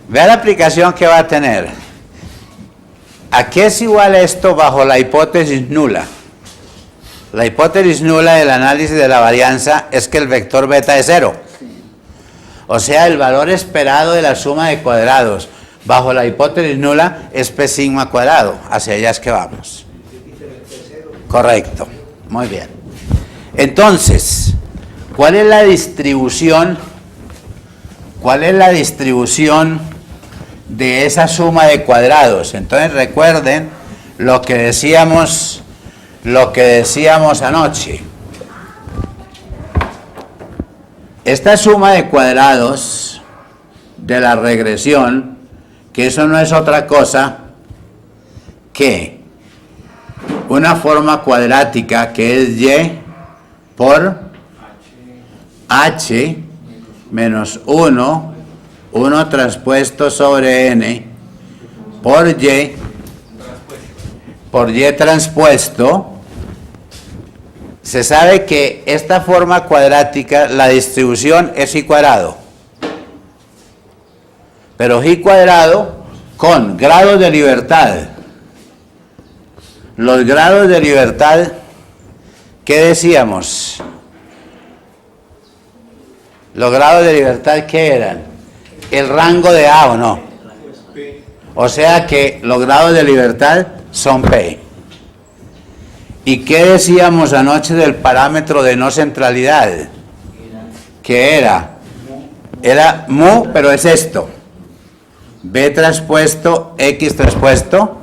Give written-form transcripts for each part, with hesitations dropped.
Vea la aplicación que va a tener. ¿A qué es igual esto bajo la hipótesis nula? La hipótesis nula del análisis de la varianza es que el vector beta es 0. O sea, el valor esperado de la suma de cuadrados bajo la hipótesis nula es P sigma cuadrado. Hacia allá es que vamos. Correcto. Muy bien. Entonces, ¿cuál es la distribución? ¿Cuál es la distribución de esa suma de cuadrados? Entonces recuerden lo que decíamos anoche. Esta suma de cuadrados de la regresión, que eso no es otra cosa que una forma cuadrática que es y por h menos 1 transpuesto sobre n por y transpuesto. Se sabe que esta forma cuadrática, la distribución es y cuadrado, pero y cuadrado con grados de libertad. Los grados de libertad, ¿qué decíamos? Los grados de libertad, ¿qué eran? El rango de A, ¿o no? O sea que los grados de libertad son P. ¿Y qué decíamos anoche del parámetro de no centralidad? ¿Qué era? Era mu, pero es esto. B transpuesto, X transpuesto,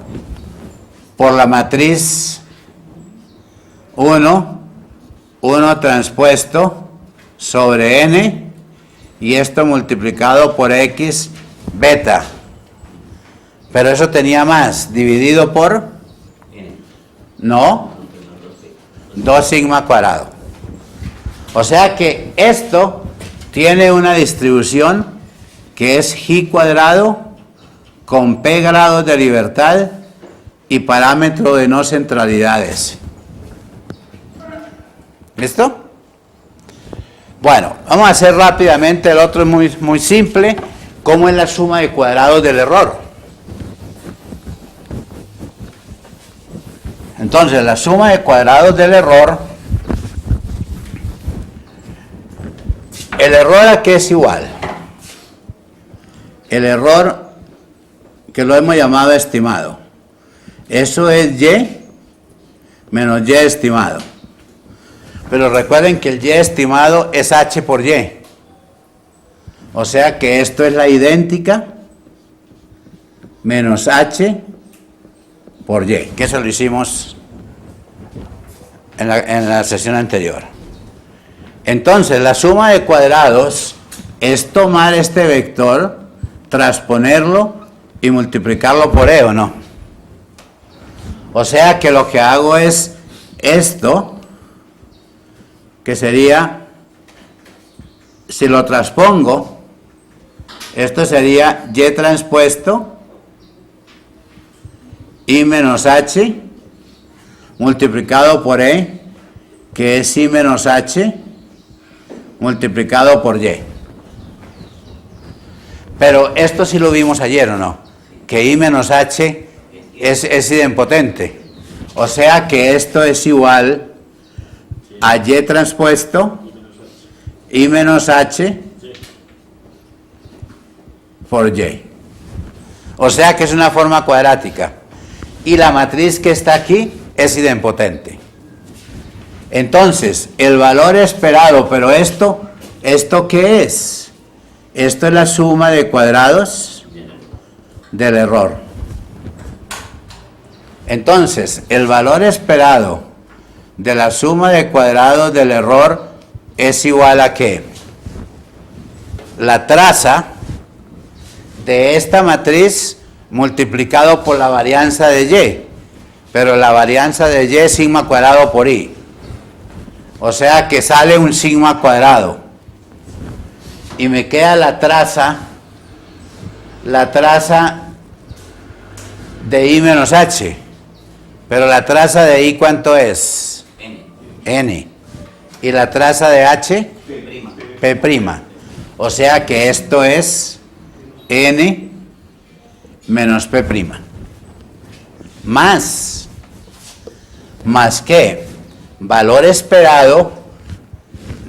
por la matriz 1 transpuesto sobre N, y esto multiplicado por X beta. Pero eso tenía más, dividido por, no, 2 sigma cuadrado. O sea que esto tiene una distribución que es y cuadrado con P grados de libertad y parámetro de no centralidades. ¿Listo? Bueno, vamos a hacer rápidamente, el otro es muy simple. ¿Cómo es la suma de cuadrados del error? Entonces, la suma de cuadrados del error, ¿el error a qué es igual? El error, que lo hemos llamado estimado, eso es y menos y estimado. Pero recuerden que el y estimado es h por y. O sea que esto es la idéntica menos h por y, que eso lo hicimos en la sesión anterior. Entonces, la suma de cuadrados es tomar este vector, transponerlo y multiplicarlo por e, ¿o no? O sea que lo que hago es esto, que sería, si lo transpongo, esto sería y transpuesto i menos h multiplicado por e, que es i menos h multiplicado por y. Pero esto sí lo vimos ayer, ¿o no? Que i menos h es idempotente. O sea que esto es igual a y transpuesto i menos h por y. O sea que es una forma cuadrática. Y la matriz que está aquí es idempotente. Entonces, el valor esperado, pero ¿esto qué es? Esto es la suma de cuadrados del error. Entonces, el valor esperado de la suma de cuadrados del error es igual a ¿qué? La traza de esta matriz multiplicado por la varianza de y, pero la varianza de y es sigma cuadrado por i. O sea que sale un sigma cuadrado. Y me queda la traza de i menos h. Pero la traza de i, ¿cuánto es? N. Y la traza de h, P'. O sea que esto es n menos P'. Más que valor esperado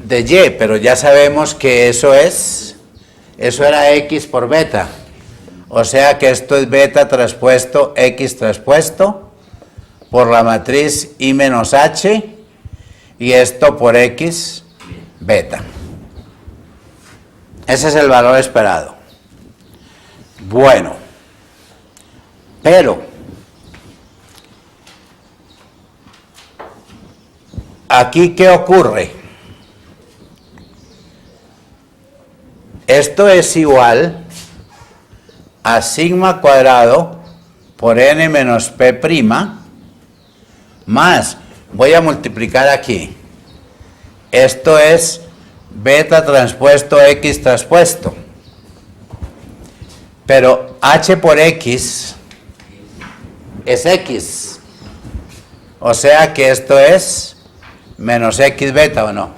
de Y, pero ya sabemos que eso era X por beta. O sea que esto es beta traspuesto X traspuesto por la matriz I menos H y esto por X beta. Ese es el valor esperado. Bueno, pero aquí ¿qué ocurre? Esto es igual a sigma cuadrado por n menos p' más, voy a multiplicar aquí, esto es beta transpuesto x transpuesto, pero h por x es x, o sea que esto es menos x beta, ¿o no?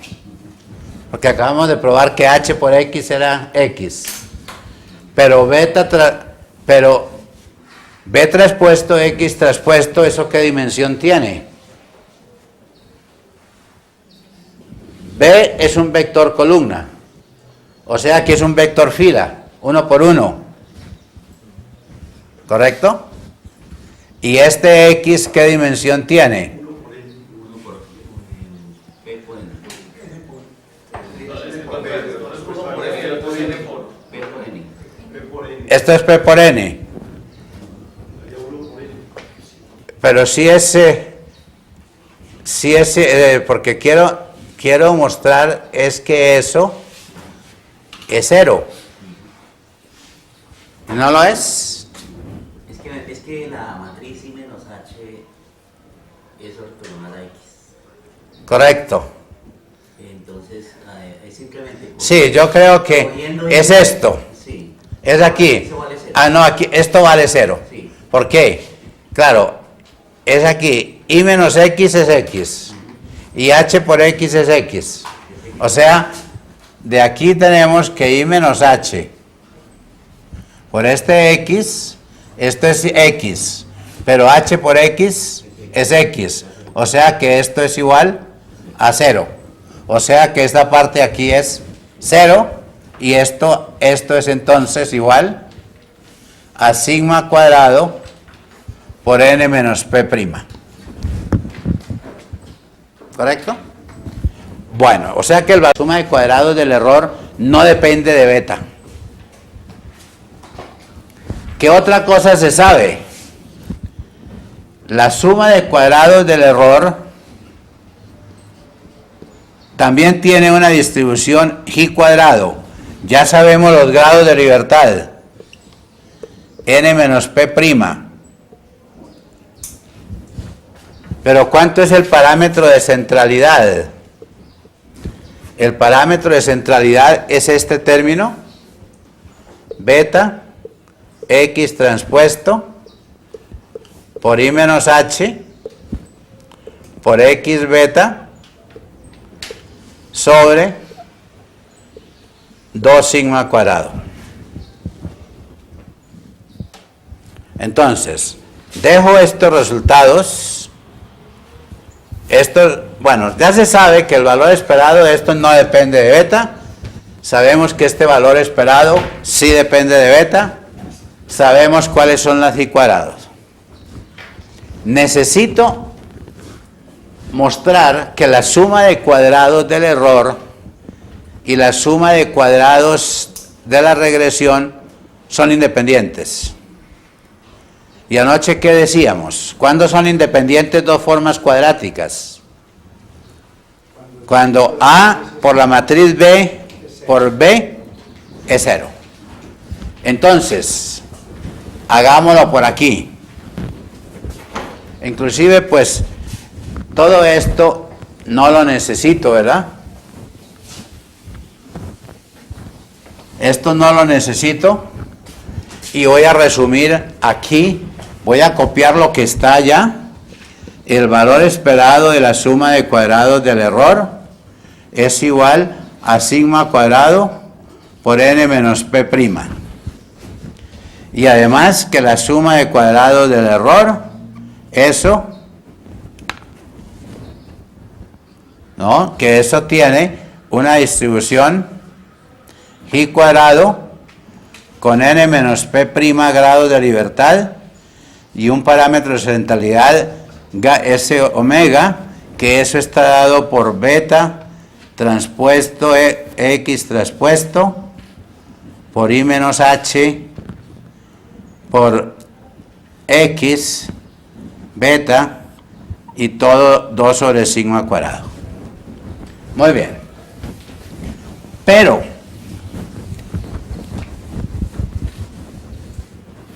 Porque acabamos de probar que h por x era x, pero b transpuesto x transpuesto, ¿eso qué dimensión tiene? B es un vector columna, o sea que es un vector fila, 1 por 1, ¿correcto? Y este x, ¿qué dimensión tiene? Esto es P por N. Pero si ese, porque quiero mostrar es que eso es 0. ¿No lo es? Es que la matriz I menos H es ortogonal a X. Correcto. Entonces, es simplemente... Sí, yo creo que es esto. Sí. Es aquí. Eso vale 0. Ah, no, aquí, esto vale 0. Sí. ¿Por qué? Claro, es aquí. I menos X es X. Y H por X es X. O sea, de aquí tenemos que I menos H por este X, esto es X, pero H por X es X. O sea que esto es igual a 0. O sea que esta parte aquí es 0 y esto es entonces igual a sigma cuadrado por n menos p'. ¿Correcto? Bueno, o sea que la suma de cuadrados del error no depende de beta. ¿Qué otra cosa se sabe? La suma de cuadrados del error también tiene una distribución G cuadrado. Ya sabemos los grados de libertad. N menos P'. Pero ¿cuánto es el parámetro de centralidad? El parámetro de centralidad es este término, beta, X transpuesto, por I menos H, por X beta, sobre 2 sigma cuadrado. Entonces, dejo estos resultados. Bueno, ya se sabe que el valor esperado de esto no depende de beta. Sabemos que este valor esperado sí depende de beta. Sabemos cuáles son las I cuadrados. Necesito mostrar que la suma de cuadrados del error y la suma de cuadrados de la regresión son independientes. Y anoche, ¿qué decíamos? ¿Cuándo son independientes dos formas cuadráticas? Cuando A por la matriz B por B es 0. Entonces, hagámoslo por aquí. Inclusive, pues, todo esto no lo necesito, ¿verdad? Esto no lo necesito. Y voy a resumir aquí. Voy a copiar lo que está allá. El valor esperado de la suma de cuadrados del error es igual a sigma cuadrado por n menos p'. Y además que la suma de cuadrados del error, eso, ¿no? Que eso tiene una distribución i cuadrado con n menos p' grados de libertad y un parámetro de centralidad s omega, que eso está dado por beta transpuesto x transpuesto por i menos h por x beta y todo 2 sobre sigma cuadrado. Muy bien. Pero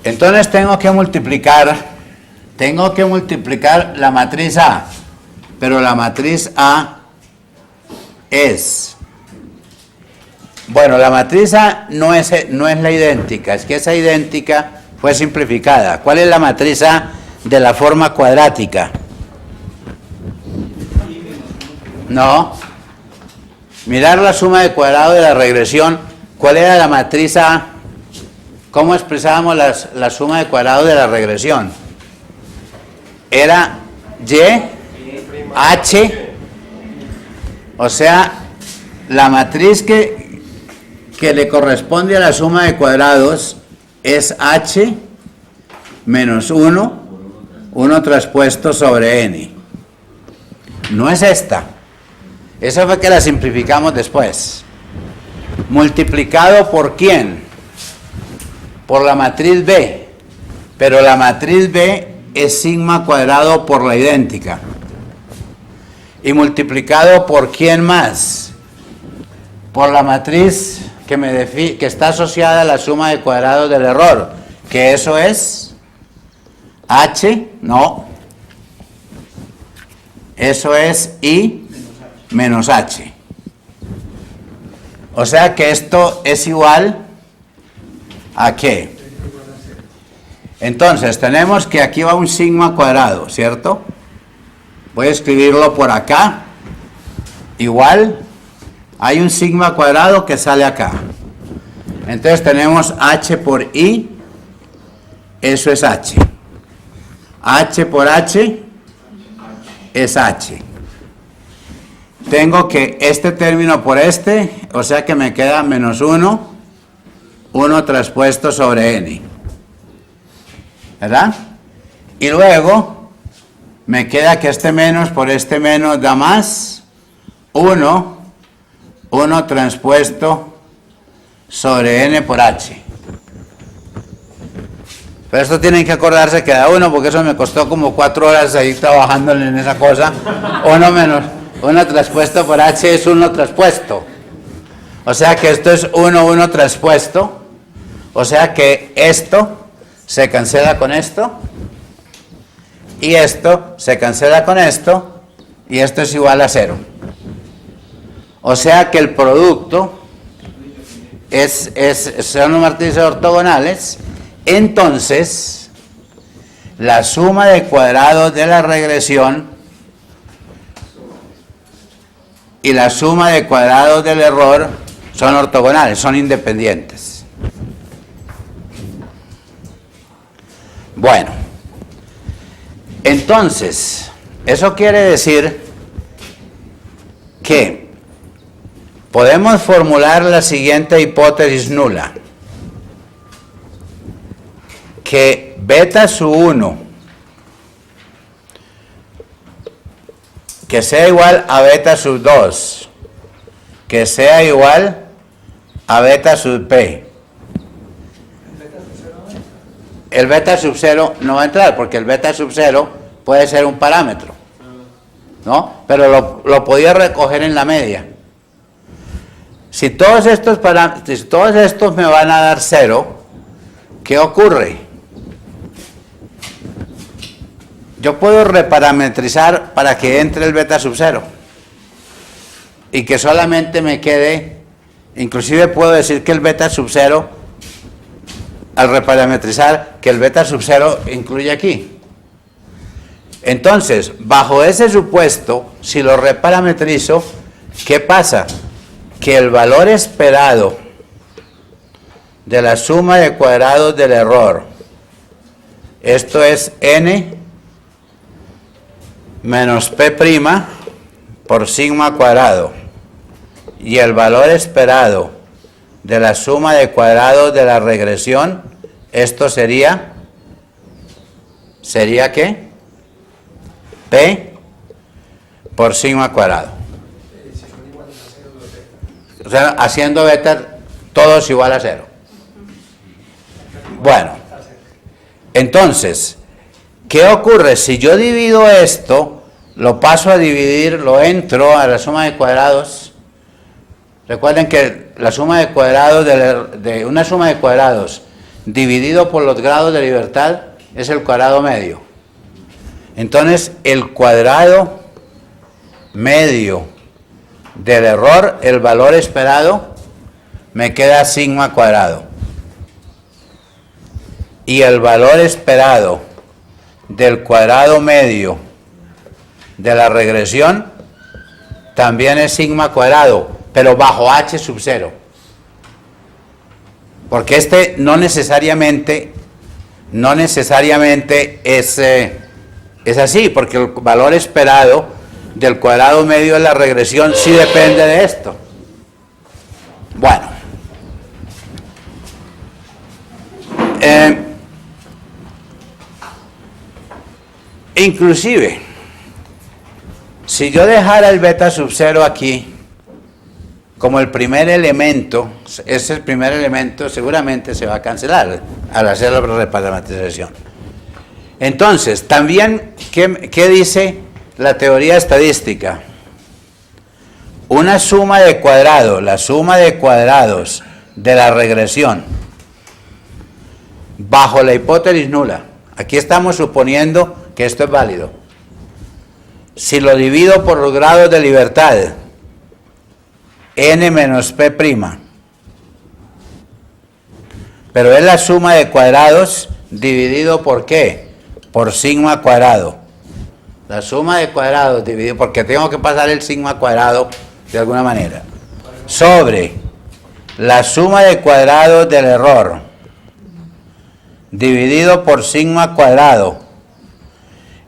entonces tengo que multiplicar la matriz A, pero la matriz A es, bueno, la matriz A no es la idéntica, es que esa idéntica fue simplificada. ¿Cuál es la matriz A de la forma cuadrática? No. Mirar la suma de cuadrado de la regresión. ¿Cuál era la matriz A? ¿Cómo expresábamos la suma de cuadrado de la regresión? Era Y, H, o sea, la matriz que le corresponde a la suma de cuadrados es H menos 1, 1 transpuesto sobre N. No es esta. Esa fue que la simplificamos después. ¿Multiplicado por quién? Por la matriz B. Pero la matriz B es sigma cuadrado por la idéntica. ¿Y multiplicado por quién más? Por la matriz que está asociada a la suma de cuadrados del error. Que eso es H, no. Eso es I menos H. O sea que esto es igual a ¿qué? Entonces tenemos que aquí va un sigma cuadrado, ¿cierto? Voy a escribirlo por acá. Igual, hay un sigma cuadrado que sale acá. Entonces tenemos H por I, eso es H. H por H es H. Tengo que este término por este, o sea que me queda menos 1, 1 transpuesto sobre N. ¿Verdad? Y luego me queda que este menos por este menos da más 1, 1 transpuesto sobre N por H. Pero esto tienen que acordarse que da 1, porque eso me costó como 4 horas ahí trabajando en esa cosa. 1 menos 1 transpuesto por H es 1 transpuesto. O sea que esto es 1, 1 transpuesto. O sea que esto se cancela con esto. Y esto se cancela con esto. Y esto es igual a 0. O sea que el producto son los matrices ortogonales. Entonces, la suma de cuadrados de la regresión y la suma de cuadrados del error son ortogonales, son independientes. Bueno, entonces, eso quiere decir que podemos formular la siguiente hipótesis nula: que beta sub 1 que sea igual a beta sub 2 que sea igual a beta sub p. El beta sub 0 no va a entrar, porque el beta sub 0 puede ser un parámetro, ¿no? Pero lo podía recoger en la media. Si todos estos me van a dar 0, ¿qué ocurre? Yo puedo reparametrizar para que entre el beta sub 0 y que solamente me quede, inclusive puedo decir que el beta sub 0, al reparametrizar, que el beta sub 0 incluye aquí. Entonces, bajo ese supuesto, si lo reparametrizo, ¿qué pasa? Que el valor esperado de la suma de cuadrados del error. Esto es n menos p' por sigma cuadrado. Y el valor esperado de la suma de cuadrados de la regresión, esto sería ¿qué? P por sigma cuadrado. O sea, haciendo beta todos igual a 0. Bueno, entonces, ¿qué ocurre? Si yo divido esto, lo paso a dividir, lo entro a la suma de cuadrados. Recuerden que la suma de cuadrados de una suma de cuadrados dividido por los grados de libertad es el cuadrado medio. Entonces, el cuadrado medio del error, el valor esperado, me queda sigma cuadrado. Y el valor esperado del cuadrado medio de la regresión también es sigma cuadrado, pero bajo h sub 0. Porque este no necesariamente es así, porque el valor esperado del cuadrado medio de la regresión sí depende de esto. Bueno. Inclusive, si yo dejara el beta sub 0 aquí, como el primer elemento, es el primer elemento, seguramente se va a cancelar al hacer la reparametrización. Entonces, también, ¿qué dice la teoría estadística? Una suma de cuadrados, la suma de cuadrados de la regresión, bajo la hipótesis nula. Aquí estamos suponiendo que esto es válido. Si lo divido por los grados de libertad, n menos p', pero es la suma de cuadrados dividido por ¿qué? Por sigma cuadrado. La suma de cuadrados dividido, porque tengo que pasar el sigma cuadrado de alguna manera, sobre la suma de cuadrados del error dividido por sigma cuadrado,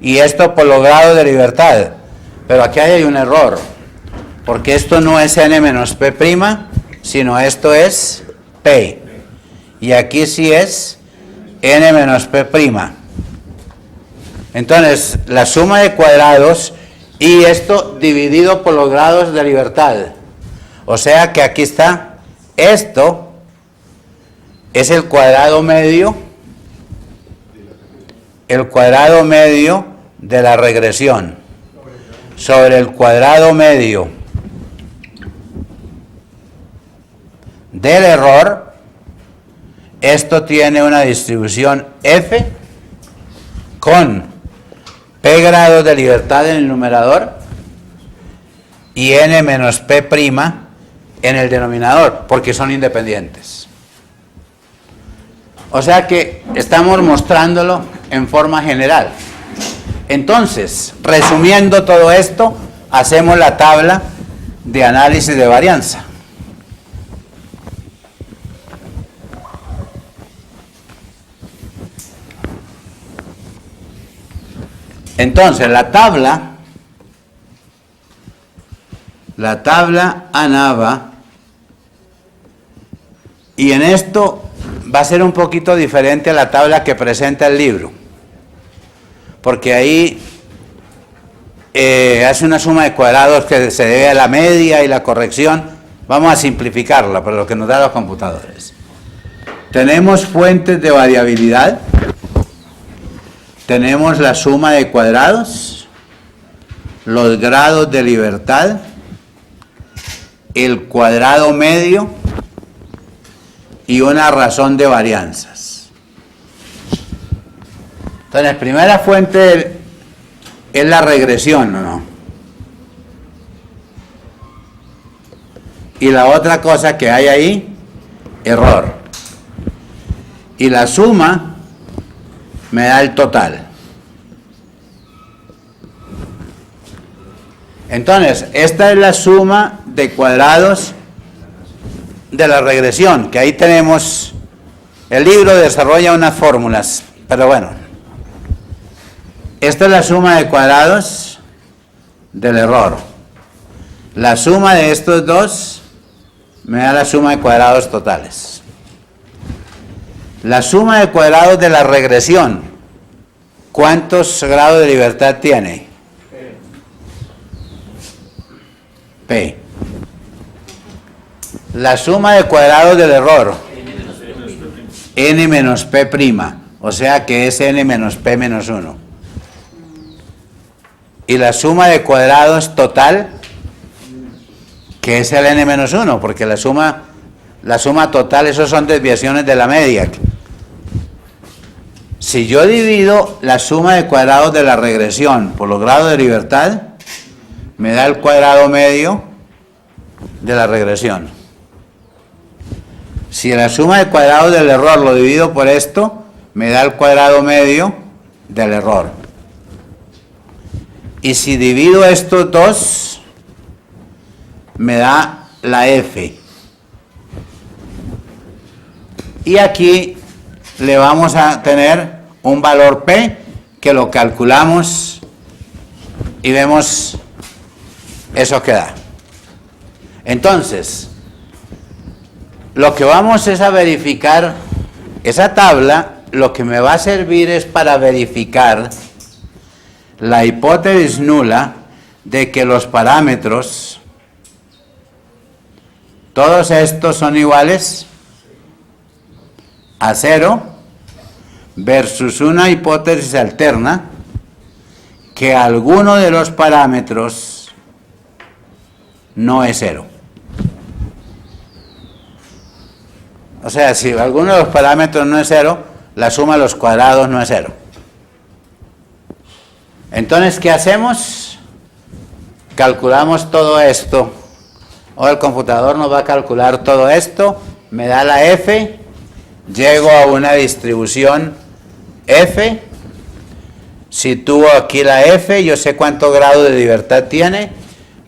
y esto por los grados de libertad. Pero aquí hay un error, porque esto no es n menos p', sino esto es p, y aquí sí es n menos p'. Entonces, la suma de cuadrados y esto dividido por los grados de libertad. O sea que aquí está, esto es el cuadrado medio de la regresión sobre el cuadrado medio del error. Esto tiene una distribución f con p grados de libertad en el numerador y n menos p' en el denominador, porque son independientes. O sea que estamos mostrándolo en forma general. Entonces, resumiendo todo esto, hacemos la tabla de análisis de varianza. Entonces, la tabla ANAVA, y en esto va a ser un poquito diferente a la tabla que presenta el libro, porque ahí hace una suma de cuadrados que se debe a la media y la corrección. Vamos a simplificarla para lo que nos da los computadores. Tenemos fuentes de variabilidad, tenemos la suma de cuadrados, los grados de libertad, el cuadrado medio y una razón de varianzas. Entonces, primera fuente es la regresión, ¿o no? Y la otra cosa que hay ahí, error. Y la suma me da el total. Entonces, esta es la suma de cuadrados de la regresión, que ahí tenemos El libro desarrolla unas fórmulas, pero bueno. Esta es la suma de cuadrados del error. La suma de estos dos me da la suma de cuadrados totales. La suma de cuadrados de la regresión, ¿cuántos grados de libertad tiene? P. La suma de cuadrados del error, n menos p', o sea que es n menos p menos 1. Y la suma de cuadrados total, que es el n menos 1, porque la suma total, esos son desviaciones de la media. Si yo divido la suma de cuadrados de la regresión por los grados de libertad, me da el cuadrado medio de la regresión. Si la suma de cuadrados del error lo divido por esto, me da el cuadrado medio del error. Y si divido estos dos, me da la f. Y aquí le vamos a tener un valor p que lo calculamos y vemos eso que da. Entonces, lo que vamos es a verificar esa tabla. Lo que me va a servir es para verificar la hipótesis nula de que los parámetros, todos estos son iguales a 0 versus una hipótesis alterna que alguno de los parámetros no es 0. O sea, si alguno de los parámetros no es 0, la suma de los cuadrados no es 0. Entonces, ¿qué hacemos? Calculamos todo esto. O el computador nos va a calcular todo esto, me da la f, llego a una distribución f, sitúo aquí la f, yo sé cuánto grado de libertad tiene,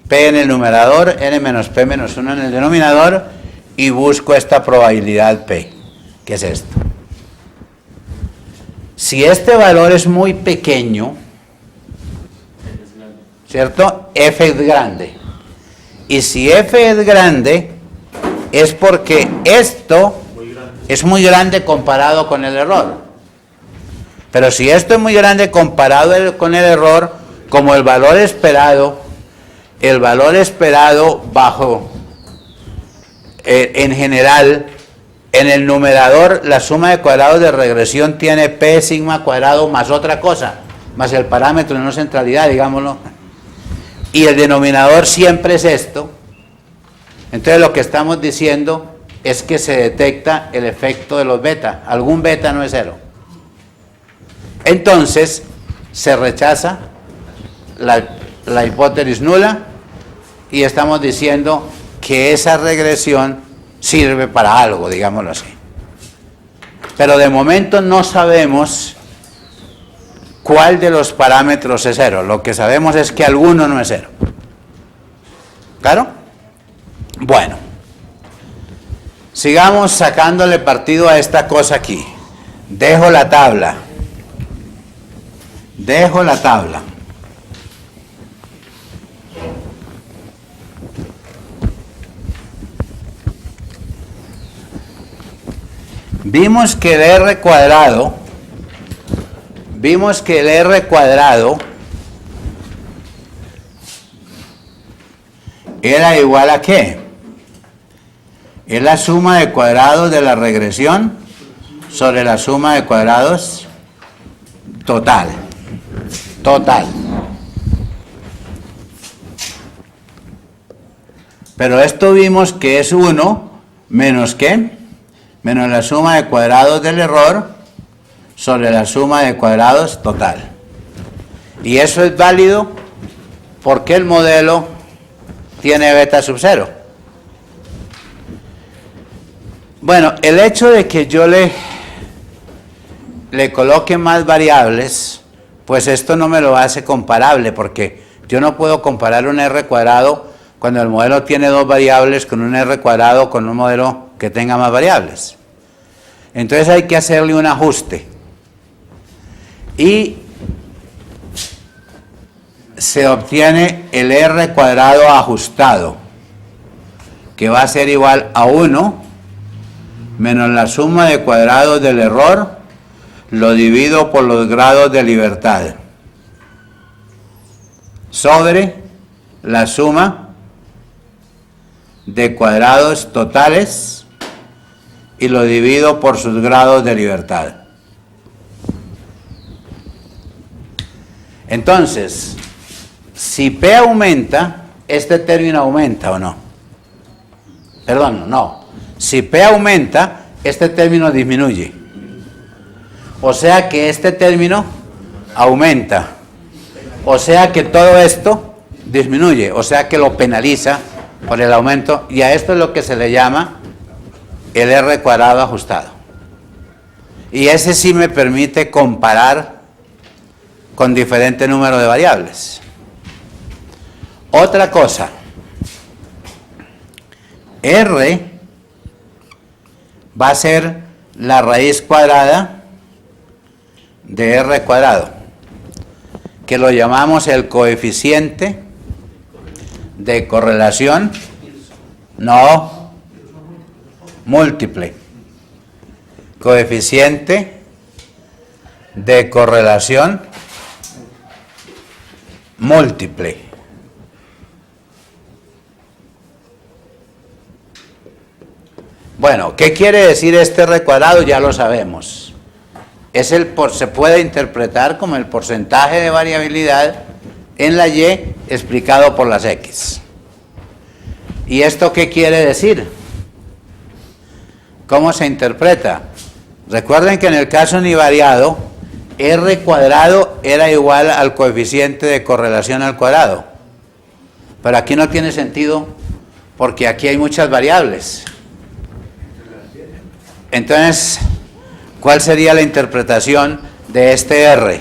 p en el numerador, n menos p menos 1 en el denominador, y busco esta probabilidad p, que es esto. Si este valor es muy pequeño, ¿cierto? F es grande. Y si f es grande, es porque esto es muy grande comparado con el error. Pero si esto es muy grande comparado con el error, como el valor esperado bajo, en general, en el numerador, la suma de cuadrados de regresión tiene p sigma cuadrado más otra cosa, más el parámetro de no centralidad, digámoslo. Y el denominador siempre es esto. Entonces lo que estamos diciendo es que se detecta el efecto de los beta. Algún beta no es 0. Entonces se rechaza la hipótesis nula y estamos diciendo que esa regresión sirve para algo, digámoslo así. Pero de momento no sabemos cuál de los parámetros es 0. Lo que sabemos es que alguno no es 0. ¿Claro? Bueno. Sigamos sacándole partido a esta cosa aquí. Dejo la tabla. Vimos que el r cuadrado era igual a ¿qué? Es la suma de cuadrados de la regresión sobre la suma de cuadrados total. Pero esto vimos que es 1 menos ¿qué? Menos la suma de cuadrados del error sobre la suma de cuadrados total. Y eso es válido porque el modelo tiene beta sub 0. Bueno, el hecho de que yo le coloque más variables, pues esto no me lo hace comparable, porque yo no puedo comparar un r cuadrado cuando el modelo tiene 2 variables con un r cuadrado con un modelo que tenga más variables. Entonces hay que hacerle un ajuste. Y se obtiene el R cuadrado ajustado, que va a ser igual a 1 menos la suma de cuadrados del error, lo divido por los grados de libertad, sobre la suma de cuadrados totales y lo divido por sus grados de libertad. Entonces, si P aumenta, este término aumenta o no. Perdón, no. Si P aumenta, este término disminuye. O sea que este término aumenta. O sea que todo esto disminuye. O sea que lo penaliza por el aumento. Y a esto es lo que se le llama el R cuadrado ajustado. Y ese sí me permite comparar con diferente número de variables. Otra cosa. R va a ser la raíz cuadrada de R cuadrado, que lo llamamos el coeficiente de correlación no múltiple. Coeficiente de correlación múltiple. Bueno, ¿qué quiere decir este R cuadrado? Ya lo sabemos. Se puede interpretar como el porcentaje de variabilidad en la Y explicado por las X. ¿Y esto qué quiere decir? ¿Cómo se interpreta? Recuerden que en el caso univariado, R cuadrado era igual al coeficiente de correlación al cuadrado. Pero aquí no tiene sentido porque aquí hay muchas variables. Entonces, ¿cuál sería la interpretación de este R?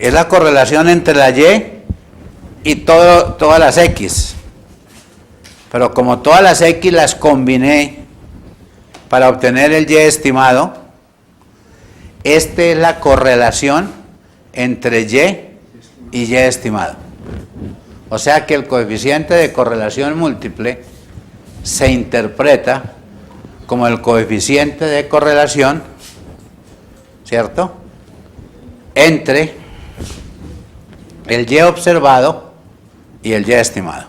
Es la correlación entre la y todas las X. Pero como todas las X las combiné para obtener el Y estimado, esta es la correlación entre Y Y estimado. O sea que el coeficiente de correlación múltiple se interpreta como el coeficiente de correlación, ¿cierto?, entre el Y observado y el Y estimado.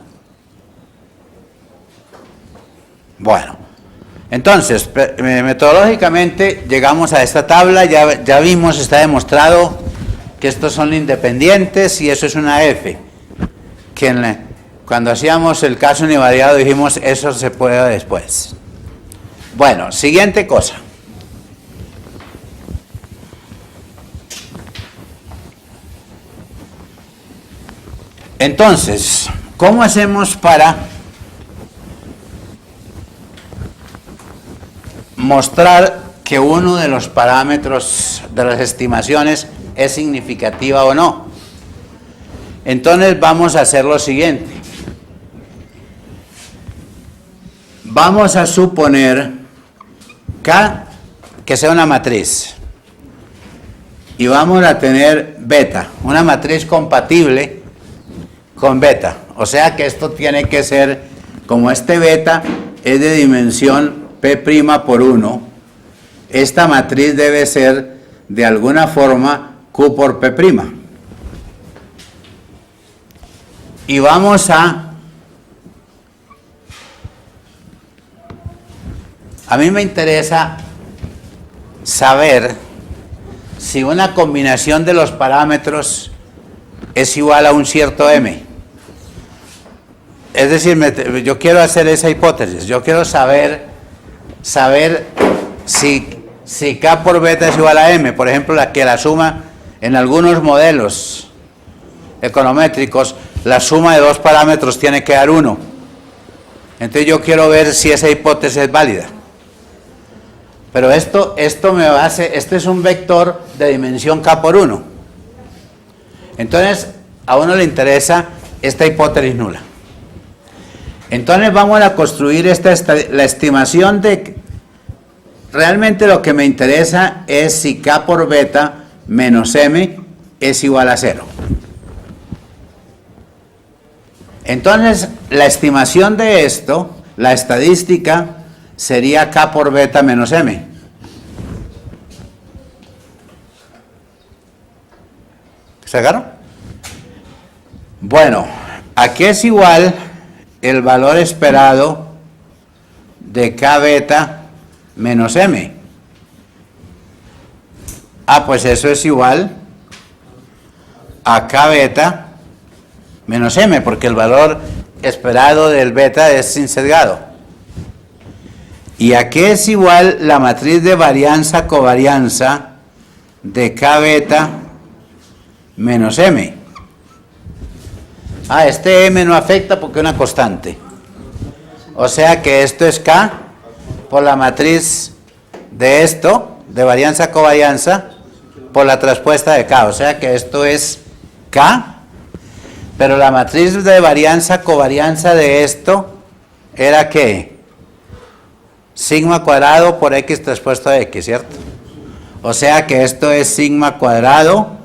Bueno, entonces, metodológicamente llegamos a esta tabla, ya vimos, está demostrado que estos son independientes y eso es una F, que cuando hacíamos el caso univariado dijimos eso se puede después. Bueno, siguiente cosa. Entonces, ¿cómo hacemos para mostrar que uno de los parámetros de las estimaciones es significativa o no? Entonces vamos a hacer lo siguiente. Vamos a suponer K que sea una matriz y vamos a tener beta, una matriz compatible con beta. O sea que esto tiene que ser, como este beta es de dimensión P' por 1, esta matriz debe ser de alguna forma Q por P'. Y vamos a mí me interesa saber si una combinación de los parámetros es igual a un cierto M. Es decir, yo quiero hacer esa hipótesis, yo quiero saber si K por beta es igual a M, por ejemplo, la suma en algunos modelos econométricos, la suma de dos parámetros tiene que dar 1. Entonces yo quiero ver si esa hipótesis es válida. Pero esto es un vector de dimensión K por 1. Entonces, a uno le interesa esta hipótesis nula. Entonces vamos a construir la estimación de realmente lo que me interesa es si K por beta menos M es igual a 0. Entonces, la estimación de esto, la estadística, sería K por beta menos M. ¿Se agarró? Bueno, aquí es igual el valor esperado de K beta menos M. Pues eso es igual a K beta menos M, porque el valor esperado del beta es sin sesgado. Y aquí es igual la matriz de varianza-covarianza de K beta menos M. Este M no afecta porque es una constante. O sea que esto es K por la matriz de esto, de varianza-covarianza, por la traspuesta de K. O sea que esto es K, pero la matriz de varianza-covarianza de esto era ¿qué? Sigma cuadrado por X traspuesto a X, ¿cierto? O sea que esto es sigma cuadrado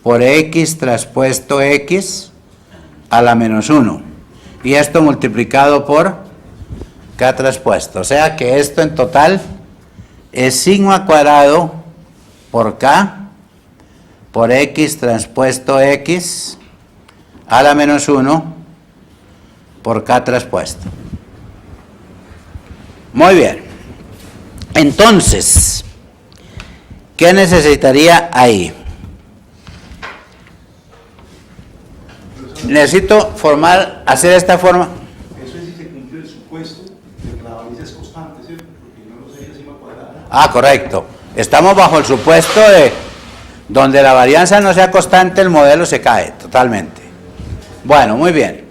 por X traspuesto X a la menos 1. Y esto multiplicado por K traspuesto. O sea que esto en total es sigma cuadrado por K por X traspuesto X a la menos 1 por K traspuesto. Muy bien. Entonces, ¿qué necesitaría ahí? Necesito hacer esta forma. Eso es si se cumple el supuesto de que la varianza es constante, ¿cierto? Porque no lo sería sigma cuadrada. Correcto. Estamos bajo el supuesto de donde la varianza no sea constante, el modelo se cae totalmente. Bueno, muy bien.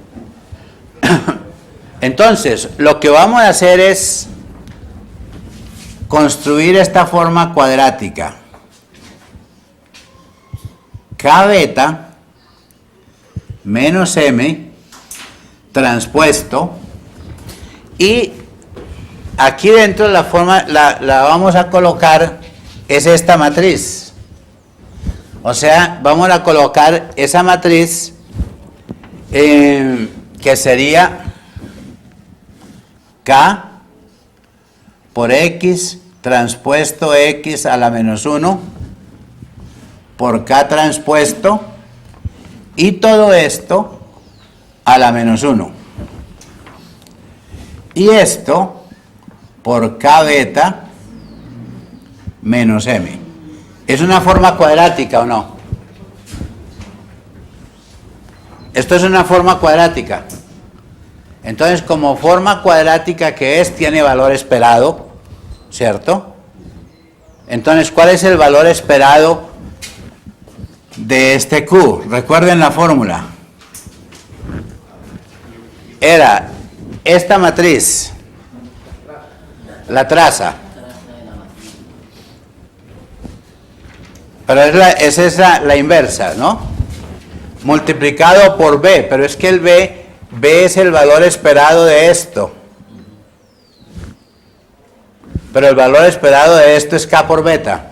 Entonces, lo que vamos a hacer es construir esta forma cuadrática. K beta menos M transpuesto, y aquí dentro de la forma la vamos a colocar es esta matriz. O sea, vamos a colocar esa matriz que sería K por X transpuesto X a la menos 1 por K transpuesto, y todo esto a la menos 1. Y esto por K beta menos M. ¿Es una forma cuadrática o no? Esto es una forma cuadrática. Entonces, como forma cuadrática que es, tiene valor esperado, ¿cierto? Entonces, ¿cuál es el valor esperado de este Q? Recuerden la fórmula. Era esta matriz, la traza. Pero es esa la inversa, ¿no? Multiplicado por B, pero es que el B es el valor esperado de esto. Pero el valor esperado de esto es K por beta.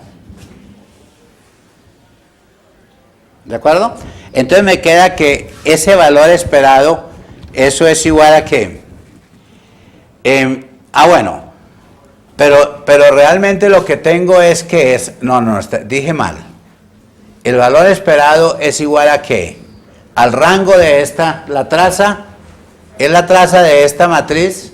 ¿De acuerdo? Entonces me queda que ese valor esperado, eso es igual a ¿qué? Bueno. Pero realmente lo que tengo es que es... No, dije mal. El valor esperado es igual a ¿qué? Al rango de esta, la traza, es la traza de esta matriz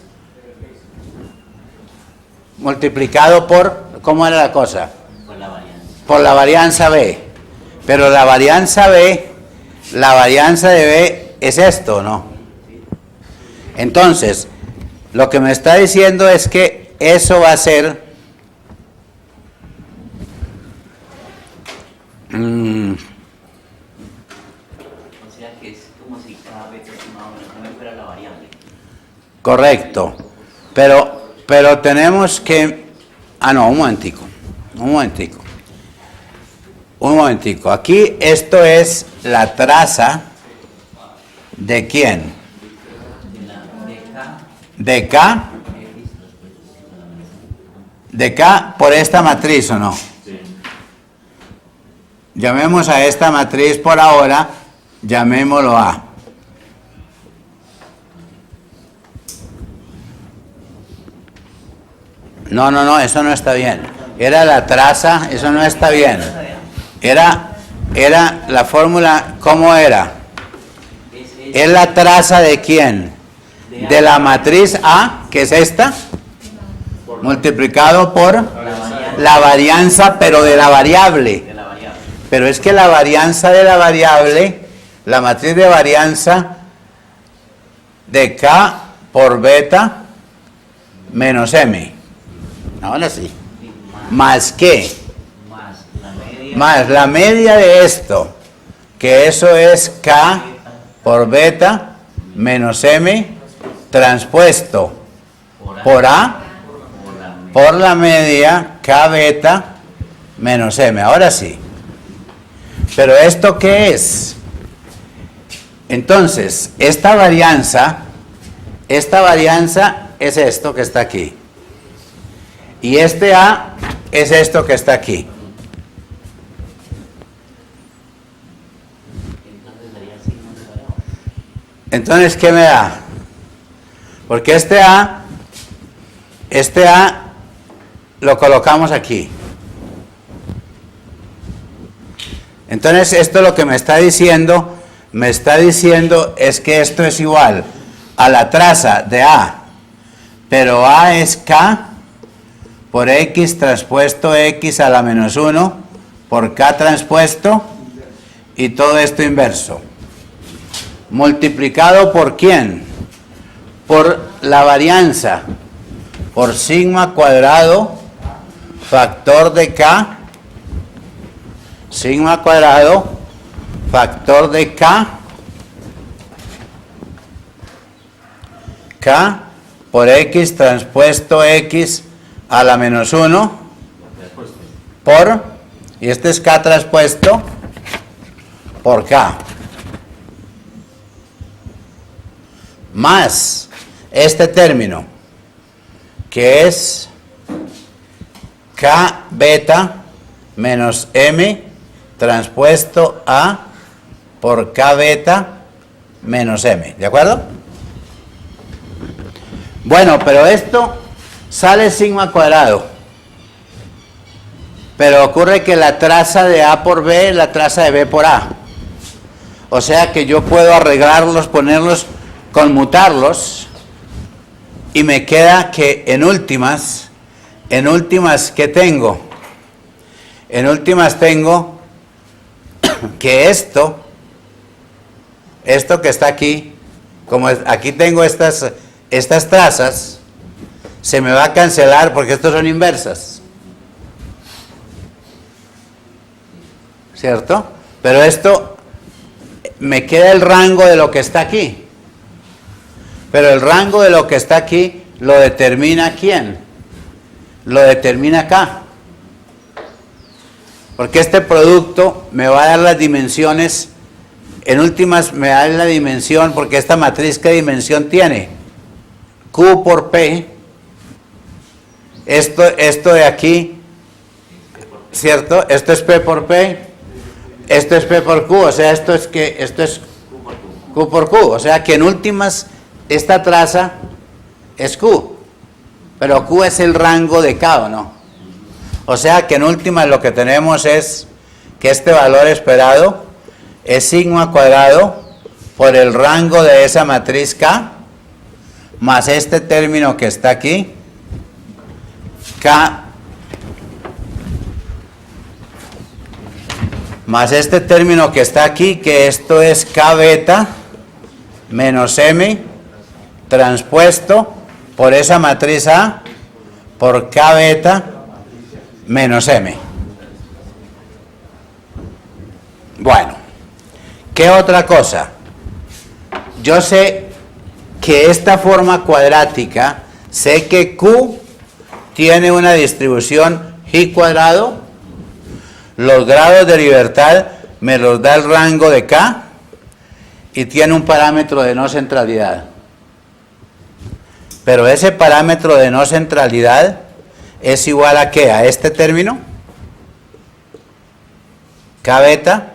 multiplicado por, ¿cómo era la cosa? Por la varianza. Por la varianza B. Pero la varianza B, la varianza de B es esto, ¿no? Entonces, lo que me está diciendo es que eso va a ser O sea que es como si cada vez más o menos no fuera la variable. correcto. Pero tenemos que... no, un momentico. Aquí esto es la traza de ¿quién? De K. De K. de K por esta matriz, ¿o no? Sí. Llamemos a esta matriz por ahora, llamémoslo A. No, eso no está bien. Era la traza, eso no está bien. Era la fórmula, ¿cómo era? ¿Es la traza de quién? De la matriz A, que es esta, multiplicado por la varianza, pero de la variable. De la variable. Pero es que la varianza de la variable, la matriz de varianza de K por beta menos M. Ahora sí. ¿Más qué? Más la media de esto, que eso es K por beta menos M transpuesto por A por la media K beta menos M. Ahora sí. ¿Pero esto qué es? Entonces, esta varianza es esto que está aquí. Y este A es esto que está aquí. Entonces, ¿qué me da? Porque este A lo colocamos aquí. Entonces, esto lo que me está diciendo es que esto es igual a la traza de A, pero A es K por X transpuesto X a la menos 1 por K transpuesto y todo esto inverso. Multiplicado por ¿quién? Por la varianza, por sigma cuadrado, factor de K, sigma cuadrado, factor de K, K por X transpuesto X a la menos 1 por, y este es K transpuesto por K, más este término que es K beta menos M transpuesto A por K beta menos M, ¿de acuerdo? Bueno, pero esto sale sigma cuadrado, pero ocurre que la traza de A por B es la traza de B por A, o sea que yo puedo arreglarlos, ponerlos, conmutarlos, y me queda que en últimas, ¿qué tengo? En últimas tengo que esto que está aquí, como aquí tengo estas trazas, se me va a cancelar porque estos son inversas, ¿cierto? Pero esto me queda el rango de lo que está aquí. Pero el rango de lo que está aquí lo determina ¿quién? Lo determina acá. Porque este producto me va a dar las dimensiones, en últimas me da la dimensión, porque esta matriz ¿qué dimensión tiene? Q por P. Esto de aquí, ¿cierto? Esto es P por P, esto es P por Q, o sea, esto es Q por Q, o sea que en últimas esta traza es Q, pero Q es el rango de K, ¿o no? O sea que en últimas lo que tenemos es que este valor esperado es sigma cuadrado por el rango de esa matriz K más este término que está aquí, K, más este término que está aquí, que esto es K beta menos M transpuesto por esa matriz A por K beta menos M. Bueno, ¿qué otra cosa? Yo sé que esta forma cuadrática, sé que Q tiene una distribución G cuadrado, los grados de libertad me los da el rango de K y tiene un parámetro de no centralidad. Pero ese parámetro de no centralidad es igual a ¿qué? A este término, K beta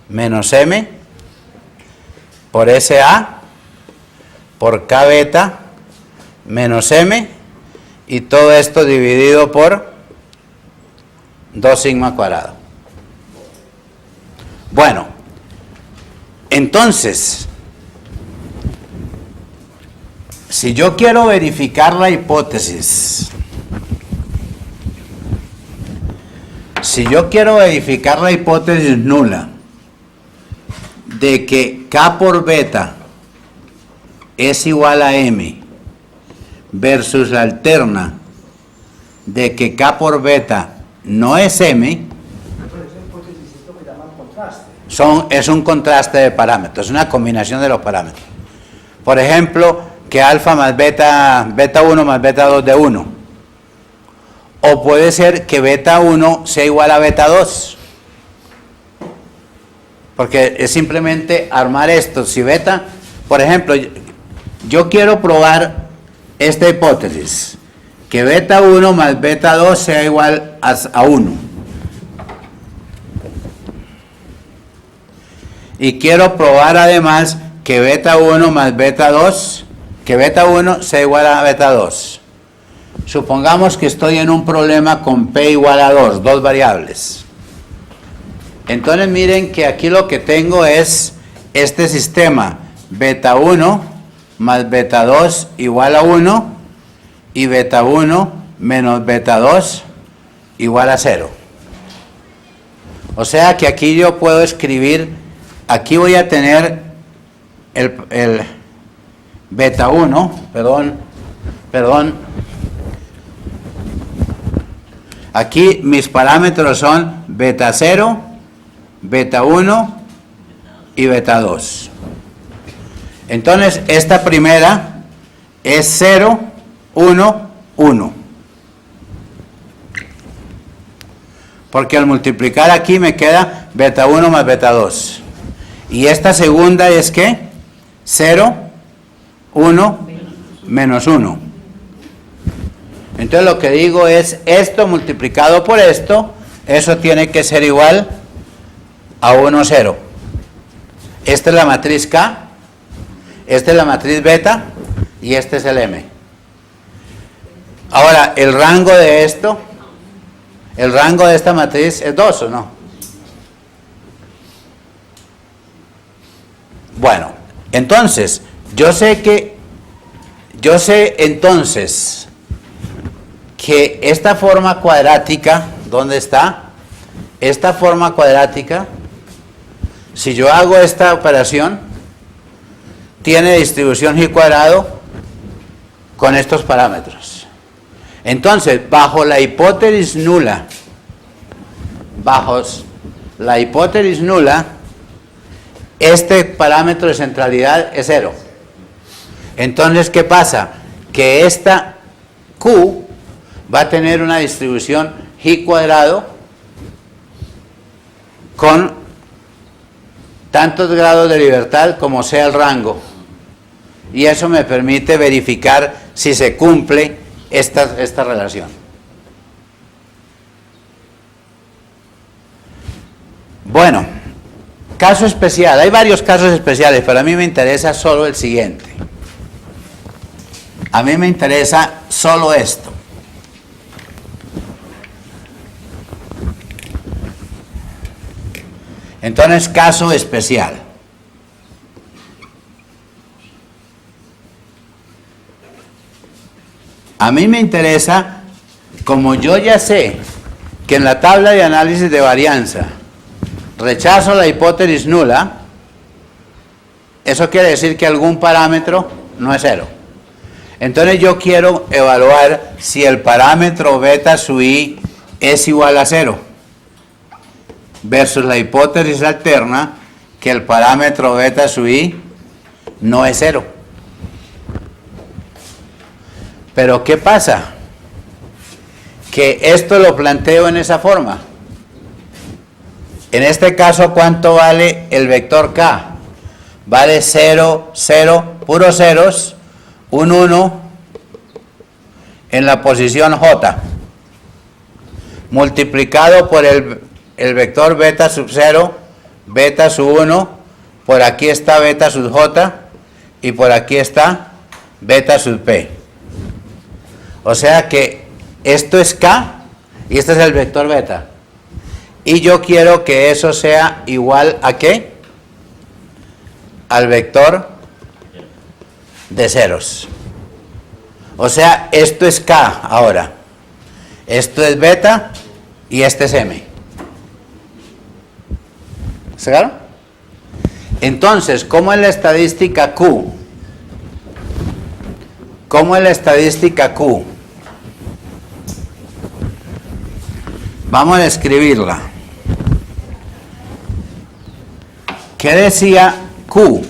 menos M por SA por K beta menos M, y todo esto dividido por 2 sigma cuadrado. Bueno, entonces, si yo quiero verificar la hipótesis, nula de que K por beta es igual a M versus la alterna de que K por beta no es M, es un contraste de parámetros, es una combinación de los parámetros. Por ejemplo, que alfa más beta 1 más beta 2 de 1. O puede ser que beta 1 sea igual a beta 2. Porque es simplemente armar esto. Si beta, por ejemplo, yo quiero probar esta hipótesis, que beta 1 más beta 2 sea igual a 1. Y quiero probar además que beta 1 más beta 2, que beta 1 sea igual a beta 2. Supongamos que estoy en un problema con P igual a 2, dos variables. Entonces miren que aquí lo que tengo es este sistema, beta 1 más beta 2 igual a 1, y beta 1 menos beta 2 igual a 0. O sea que aquí yo puedo escribir, aquí voy a tener el beta 1, perdón, aquí mis parámetros son beta 0, beta 1 y beta 2. Entonces esta primera es 0, 1, 1. Porque al multiplicar aquí me queda beta 1 más beta 2. Y esta segunda es ¿qué? 0, 1, menos 1. Entonces lo que digo es esto multiplicado por esto, eso tiene que ser igual a 1, 0. Esta es la matriz K, esta es la matriz beta y este es el M. Ahora, el rango de esto, el rango de esta matriz es 2 o no. Bueno, entonces, yo sé entonces que esta forma cuadrática, ¿dónde está? Esta forma cuadrática, si yo hago esta operación, tiene distribución G cuadrado con estos parámetros. Entonces, bajo la hipótesis nula, este parámetro de centralidad es 0. Entonces, ¿qué pasa? Que esta Q va a tener una distribución G cuadrado con tantos grados de libertad como sea el rango. Y eso me permite verificar si se cumple esta relación. Bueno, caso especial. Hay varios casos especiales, pero a mí me interesa solo el siguiente. A mí me interesa solo esto. Entonces, caso especial. A mí me interesa, como yo ya sé que en la tabla de análisis de varianza rechazo la hipótesis nula, eso quiere decir que algún parámetro no es 0. Entonces yo quiero evaluar si el parámetro beta sub i es igual a 0 versus la hipótesis alterna que el parámetro beta sub i no es 0. Pero ¿qué pasa? Que esto lo planteo en esa forma. En este caso, ¿cuánto vale el vector K? Vale 0, 0, puros ceros, un 1 en la posición J, multiplicado por el vector beta sub 0, beta sub 1, por aquí está beta sub J, y por aquí está beta sub P. O sea que esto es K, y este es el vector beta. Y yo quiero que eso sea igual a ¿qué? Al vector de ceros. O sea, esto es K ahora. Esto es beta y este es M. ¿Se claro? Entonces, ¿cómo es la estadística Q? ¿Cómo es la estadística Q? Vamos a escribirla. ¿Qué decía Q?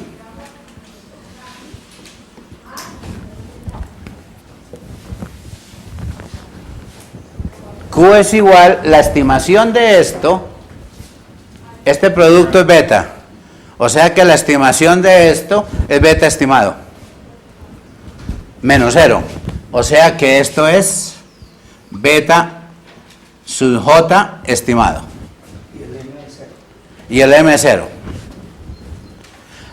Q es igual, la estimación de esto, este producto es beta. O sea que la estimación de esto es beta estimado. Menos 0. O sea que esto es beta sub J estimado. Y el M es 0.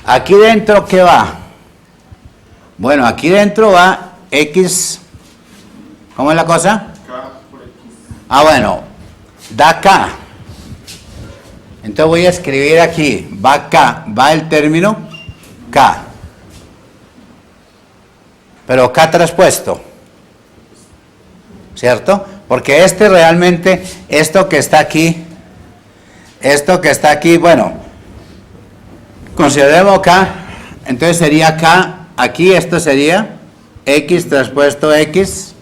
Aquí dentro, ¿qué va? Bueno, aquí dentro va X. ¿Cómo es la cosa? Ah, bueno, da K. Entonces voy a escribir aquí, va K, va el término K. Pero K traspuesto. ¿Cierto? Porque este realmente, esto que está aquí, bueno, consideremos K, entonces sería K, aquí esto sería X traspuesto X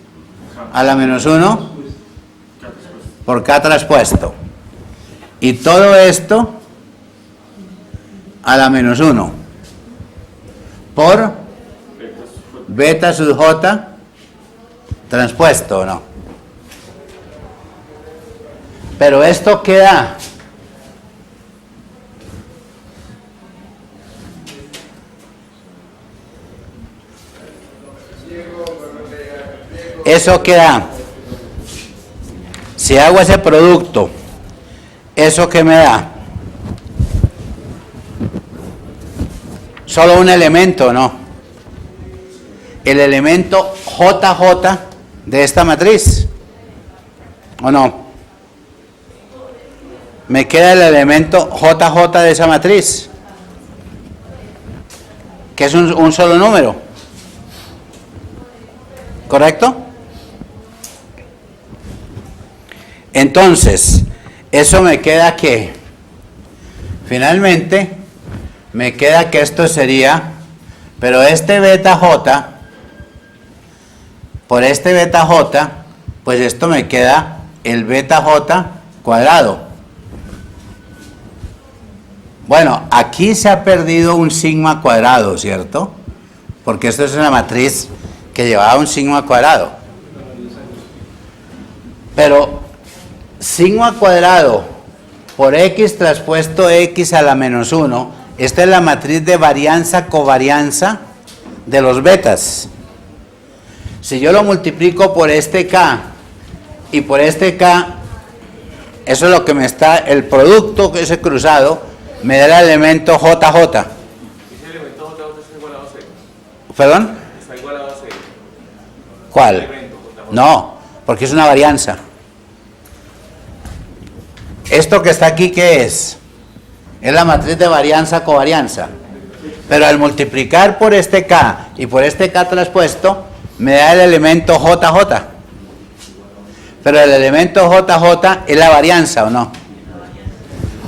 a la menos 1 por K traspuesto. Y todo esto a la menos 1 por beta sub J transpuesto, ¿o no? Pero esto queda eso queda, si hago ese producto, ¿eso qué me da? Solo un elemento, ¿no? El elemento JJ de esta matriz, ¿o no? Me queda el elemento JJ de esa matriz, que es un solo número, ¿correcto? Entonces, eso me queda que, finalmente, me queda que esto sería, pero este beta J, por este beta J, pues esto me queda el beta J cuadrado. Bueno, aquí se ha perdido un sigma cuadrado, ¿cierto? Porque esto es una matriz que llevaba un sigma cuadrado. Pero sigma cuadrado por X traspuesto X a la menos 1, esta es la matriz de varianza-covarianza de los betas. Si yo lo multiplico por este K y por este K, eso es lo que me está, el producto que ese cruzado, me da el elemento JJ. ¿Ese elemento JJ está igualado a 0? ¿Perdón? Está igualado a 0. ¿Cuál? El elemento JJ. No, porque es una varianza. Esto que está aquí, ¿qué es? Es la matriz de varianza-covarianza. Pero al multiplicar por este K y por este K traspuesto, me da el elemento JJ. Pero el elemento JJ es la varianza, ¿o no?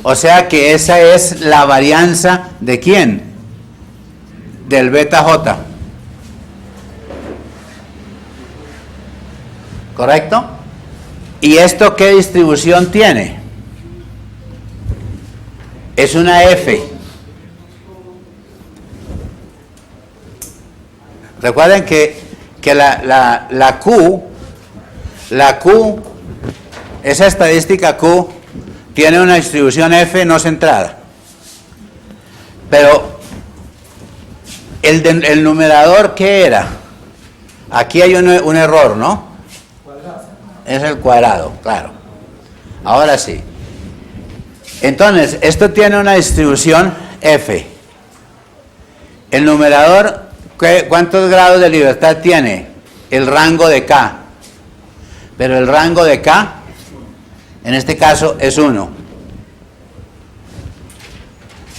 O sea que esa es la varianza ¿de quién? Del beta J. ¿Correcto? ¿Y esto qué distribución tiene? Es una F. Recuerden que la Q, esa estadística Q, tiene una distribución F no centrada. Pero el numerador, ¿qué era? Aquí hay un error, ¿no? Es el cuadrado, claro. Ahora sí. Entonces, esto tiene una distribución F. El numerador, ¿cuántos grados de libertad tiene? El rango de K. Pero el rango de K, en este caso, es 1.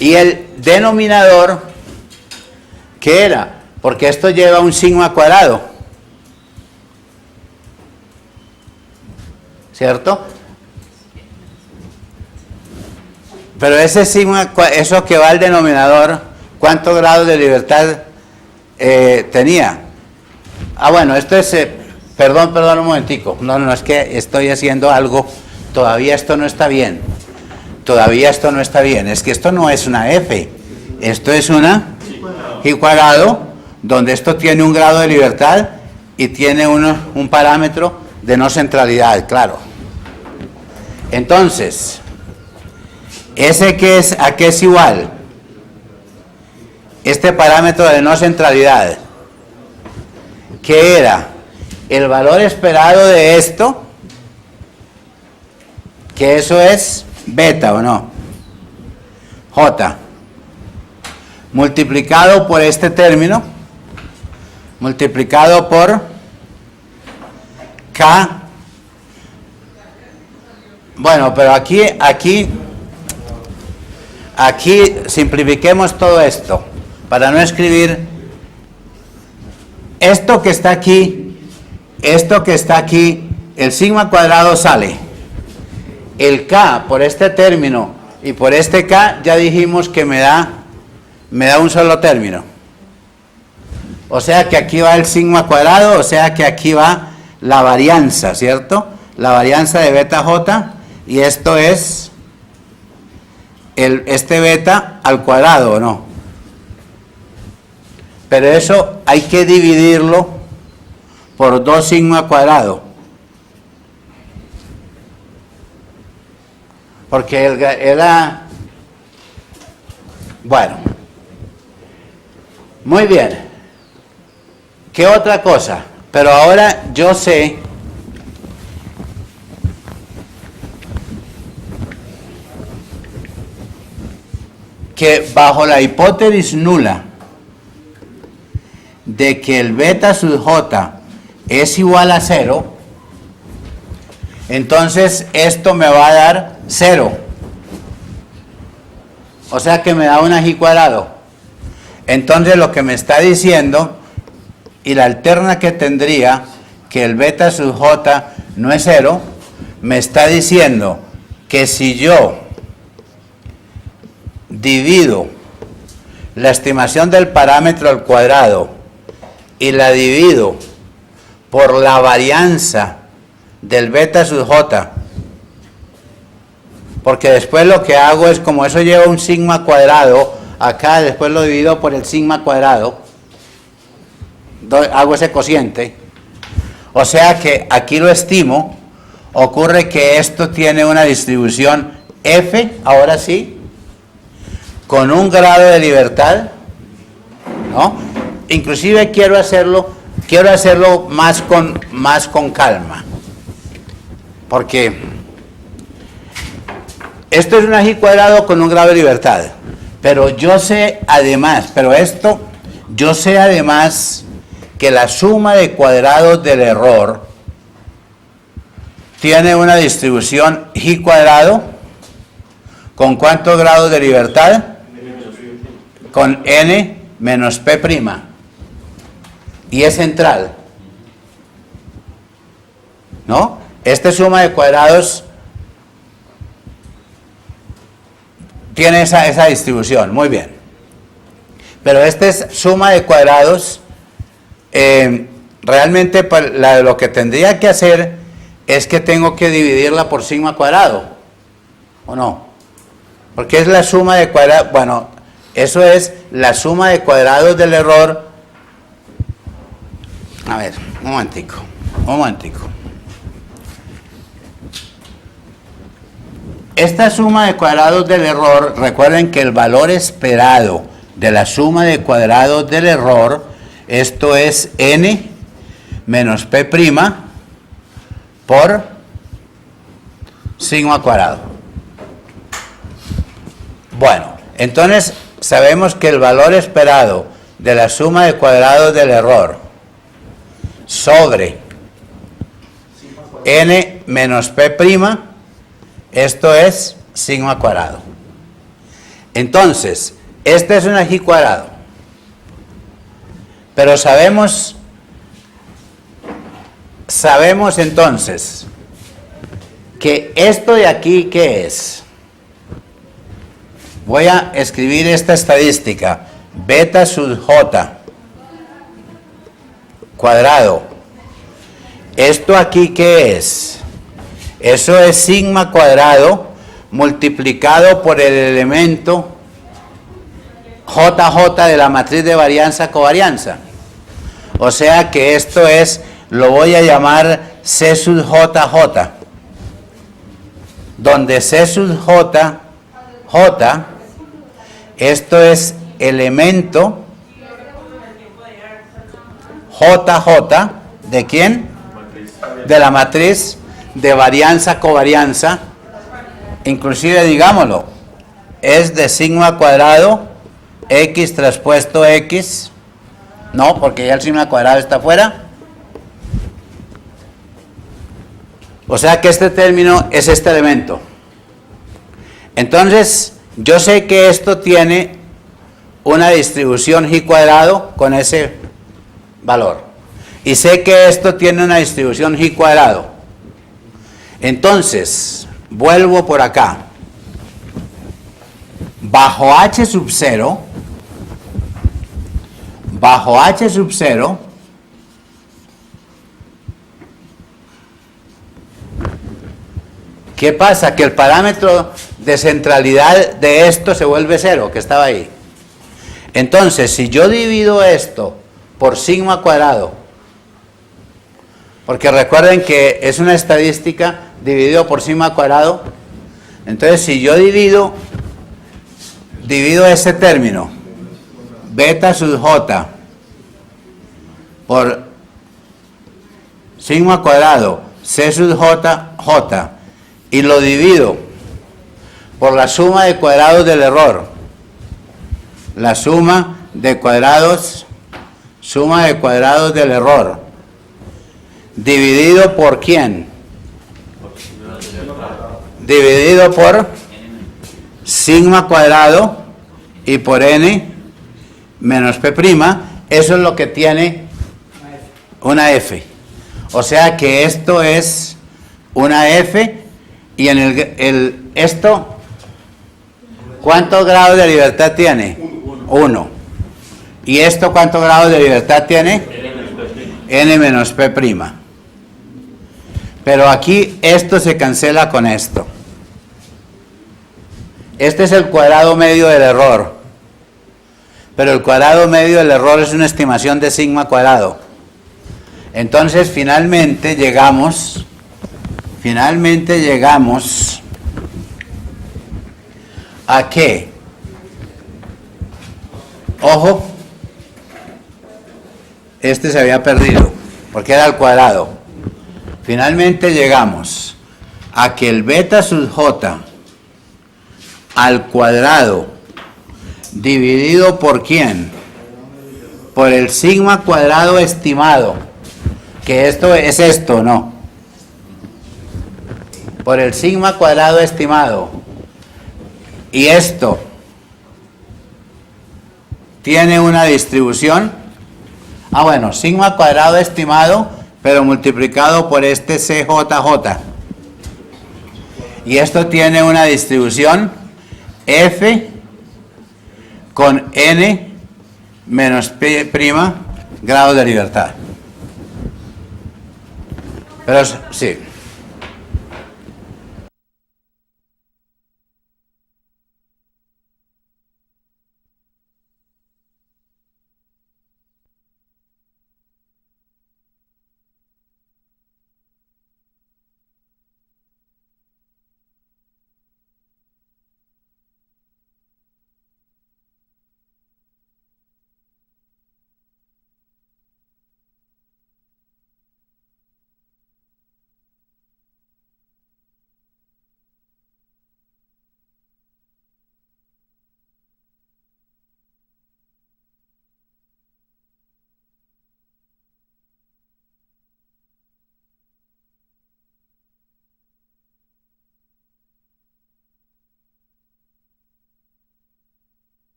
Y el denominador, ¿qué era? Porque esto lleva un sigma cuadrado. ¿Cierto? Pero ese sigma, eso que va al denominador, ¿cuántos grados de libertad tenía? Ah, bueno, esto es... perdón un momentico. No, es que estoy haciendo algo. Todavía esto no está bien. Todavía esto no está bien. Es que esto no es una F. Esto es una y cuadrado, donde esto tiene un grado de libertad y tiene un parámetro de no centralidad, claro. Entonces, ¿ese qué es, a qué es igual? Este parámetro de no centralidad, ¿qué era? El valor esperado de esto, que eso es beta, ¿o no? J, multiplicado por este término, multiplicado por K. Bueno, pero aquí simplifiquemos todo esto, para no escribir esto que está aquí, el sigma cuadrado sale. El K por este término y por este K ya dijimos que me da un solo término. O sea que aquí va el sigma cuadrado, o sea que aquí va la varianza, ¿cierto? La varianza de beta J, y esto es este beta al cuadrado, ¿o no? Pero eso hay que dividirlo por 2 sigma cuadrado. Porque bueno, muy bien. ¿Qué otra cosa? Pero ahora yo sé que bajo la hipótesis nula de que el beta sub j es igual a 0, entonces esto me va a dar 0. O sea que me da una G cuadrado. Entonces lo que me está diciendo, y la alterna que tendría, que el beta sub j no es 0, me está diciendo que si yo divido la estimación del parámetro al cuadrado y la divido por la varianza del beta sub j, porque después lo que hago es, como eso lleva un sigma cuadrado, acá después lo divido por el sigma cuadrado, hago ese cociente, o sea que aquí lo estimo. Ocurre que esto tiene una distribución F, ahora sí, con un grado de libertad, ¿no? Inclusive quiero hacerlo más con calma, porque esto es una G cuadrado con un grado de libertad, pero yo sé además, que la suma de cuadrados del error tiene una distribución G cuadrado con ¿cuántos grados de libertad? Con n menos p', y es central, ¿no? Esta suma de cuadrados tiene esa distribución, muy bien. Pero esta es suma de cuadrados. Realmente lo que tendría que hacer es que tengo que dividirla por sigma cuadrado, ¿o no? Porque es la suma de cuadrados. Bueno, eso es la suma de cuadrados del error. A ver, un momentico. Esta suma de cuadrados del error, recuerden que el valor esperado de la suma de cuadrados del error, esto es n menos P' por sigma cuadrado. Bueno, entonces sabemos que el valor esperado de la suma de cuadrados del error sobre n menos P', esto es sigma cuadrado. Entonces, este es un G cuadrado. Pero sabemos entonces que esto de aquí, ¿qué es? Voy a escribir esta estadística. Beta sub j cuadrado. ¿Esto aquí qué es? Eso es sigma cuadrado multiplicado por el elemento JJ de la matriz de varianza covarianza. O sea que esto es, lo voy a llamar C sub JJ, donde C sub JJ, esto es elemento JJ, ¿de quién? De la matriz de varianza covarianza, inclusive digámoslo, es de sigma cuadrado X traspuesto X, no, porque ya el sigma cuadrado está afuera. O sea que este término es este elemento. Entonces, yo sé que esto tiene una distribución G cuadrado con ese valor. Y sé que esto tiene una distribución G cuadrado. Entonces, vuelvo por acá. Bajo H sub 0, ¿qué pasa? Que el parámetro de centralidad de esto se vuelve 0, que estaba ahí. Entonces, si yo divido esto por sigma cuadrado, porque recuerden que es una estadística dividido por sigma cuadrado, entonces si yo divido ese término, beta sub j por sigma cuadrado C sub j, y lo divido por la suma de cuadrados del error, la suma de cuadrados del error, dividido por ¿quién? Dividido por sigma cuadrado y por n menos P', eso es lo que tiene una F. O sea que esto es una F, y en esto, ¿cuántos grados de libertad tiene? 1. ¿Y esto cuántos grados de libertad tiene? N menos P'. Pero aquí esto se cancela con esto. Este es el cuadrado medio del error. Pero el cuadrado medio del error es una estimación de sigma cuadrado. Entonces finalmente llegamos ¿a qué? Ojo, este se había perdido porque era al cuadrado. Finalmente llegamos a que el beta sub j al cuadrado dividido por ¿quién? Por el sigma cuadrado estimado, que esto es esto, ¿no? Por el sigma cuadrado estimado. Y esto tiene una distribución, bueno, sigma cuadrado estimado, pero multiplicado por este CJJ. Y esto tiene una distribución F con N menos P' grados de libertad. Pero sí.